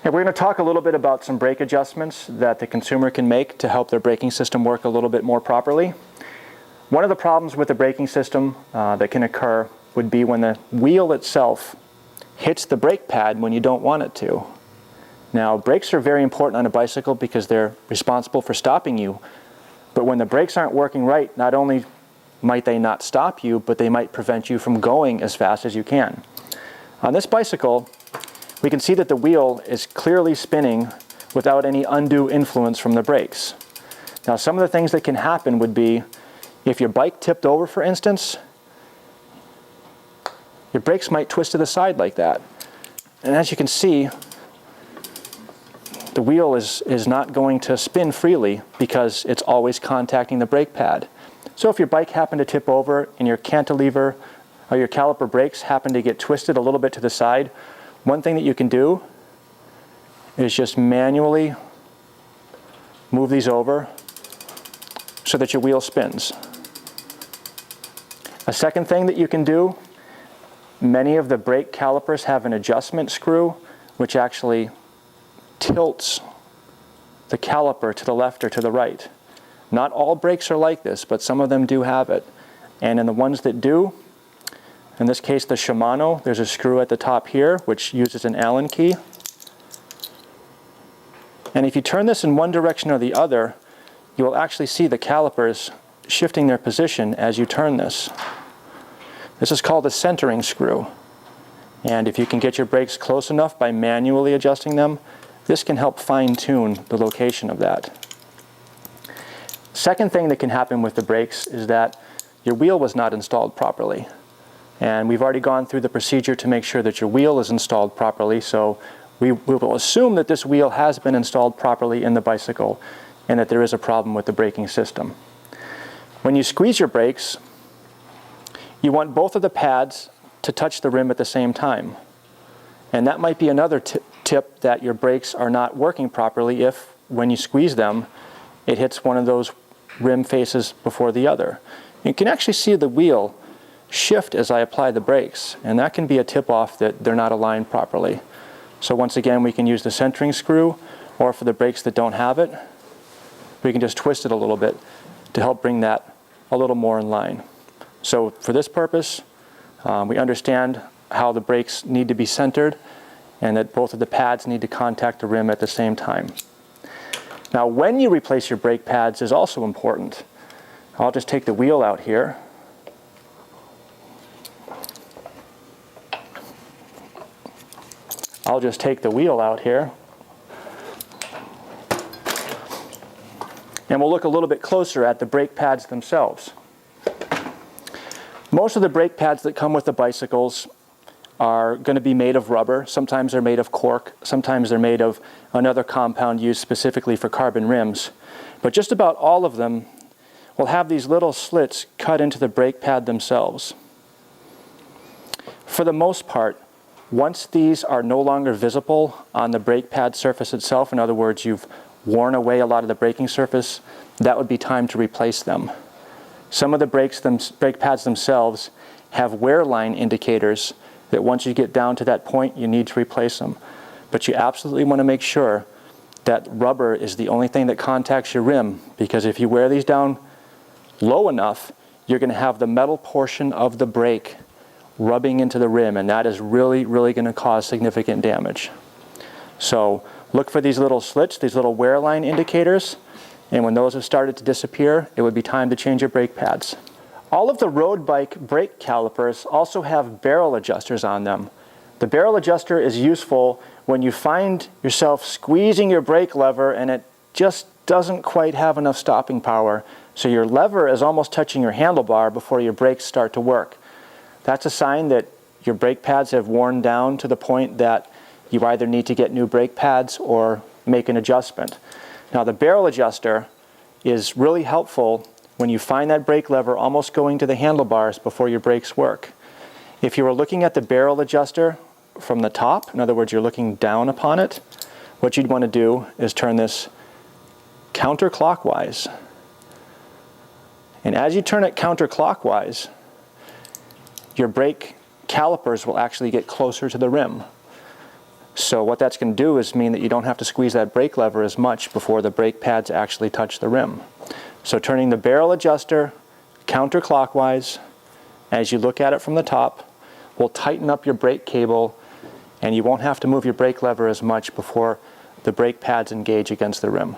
And we're going to talk a little bit about some brake adjustments that the consumer can make to help their braking system work a little bit more properly. One of the problems with the braking system that can occur would be when the wheel itself hits the brake pad when you don't want it to. Now, brakes are very important on a bicycle because they're responsible for stopping you, but when the brakes aren't working right, not only might they not stop you, but they might prevent you from going as fast as you can. On this bicycle, we can see that the wheel is clearly spinning without any undue influence from the brakes. Now, some of the things that can happen would be if your bike tipped over, for instance, your brakes might twist to the side like that. And as you can see, the wheel is not going to spin freely because it's always contacting the brake pad. So if your bike happened to tip over and your cantilever or your caliper brakes happen to get twisted a little bit to the side, one thing that you can do is just manually move these over so that your wheel spins. A second thing that you can do, many of the brake calipers have an adjustment screw which actually tilts the caliper to the left or to the right. Not all brakes are like this, but some of them do have it. And in the ones that do, in this case the Shimano, there's a screw at the top here which uses an Allen key. And if you turn this in one direction or the other, you will actually see the calipers shifting their position as you turn this. This is called a centering screw. And if you can get your brakes close enough by manually adjusting them, this can help fine-tune the location of that. Second thing that can happen with the brakes is that your wheel was not installed properly. And we've already gone through the procedure to make sure that your wheel is installed properly, so we will assume that this wheel has been installed properly in the bicycle and that there is a problem with the braking system. When you squeeze your brakes, you want both of the pads to touch the rim at the same time. And that might be another tip that your brakes are not working properly if, when you squeeze them, it hits one of those rim faces before the other. You can actually see the wheel shift as I apply the brakes, and that can be a tip-off that they're not aligned properly. So once again, we can use the centering screw, or for the brakes that don't have it, we can just twist it a little bit to help bring that a little more in line. So for this purpose, we understand how the brakes need to be centered and that both of the pads need to contact the rim at the same time. Now, when you replace your brake pads is also important. I'll just take the wheel out here. I'll just take the wheel out here. And we'll look a little bit closer at the brake pads themselves. Most of the brake pads that come with the bicycles are going to be made of rubber. Sometimes they're made of cork. Sometimes they're made of another compound used specifically for carbon rims. But just about all of them will have these little slits cut into the brake pad themselves. For the most part, once these are no longer visible on the brake pad surface itself, in other words, you've worn away a lot of the braking surface, that would be time to replace them. Some of the brake pads themselves have wear line indicators that once you get down to that point, you need to replace them. But you absolutely want to make sure that rubber is the only thing that contacts your rim, because if you wear these down low enough, you're going to have the metal portion of the brake rubbing into the rim, and that is really, really going to cause significant damage. So look for these little slits, these little wear line indicators, and when those have started to disappear, it would be time to change your brake pads. All of the road bike brake calipers also have barrel adjusters on them. The barrel adjuster is useful when you find yourself squeezing your brake lever and it just doesn't quite have enough stopping power, so your lever is almost touching your handlebar before your brakes start to work. That's a sign that your brake pads have worn down to the point that you either need to get new brake pads or make an adjustment. Now, the barrel adjuster is really helpful when you find that brake lever almost going to the handlebars before your brakes work. If you were looking at the barrel adjuster from the top, in other words, you're looking down upon it, what you'd want to do is turn this counterclockwise. And as you turn it counterclockwise, your brake calipers will actually get closer to the rim. So what that's going to do is mean that you don't have to squeeze that brake lever as much before the brake pads actually touch the rim. So turning the barrel adjuster counterclockwise as you look at it from the top will tighten up your brake cable, and you won't have to move your brake lever as much before the brake pads engage against the rim.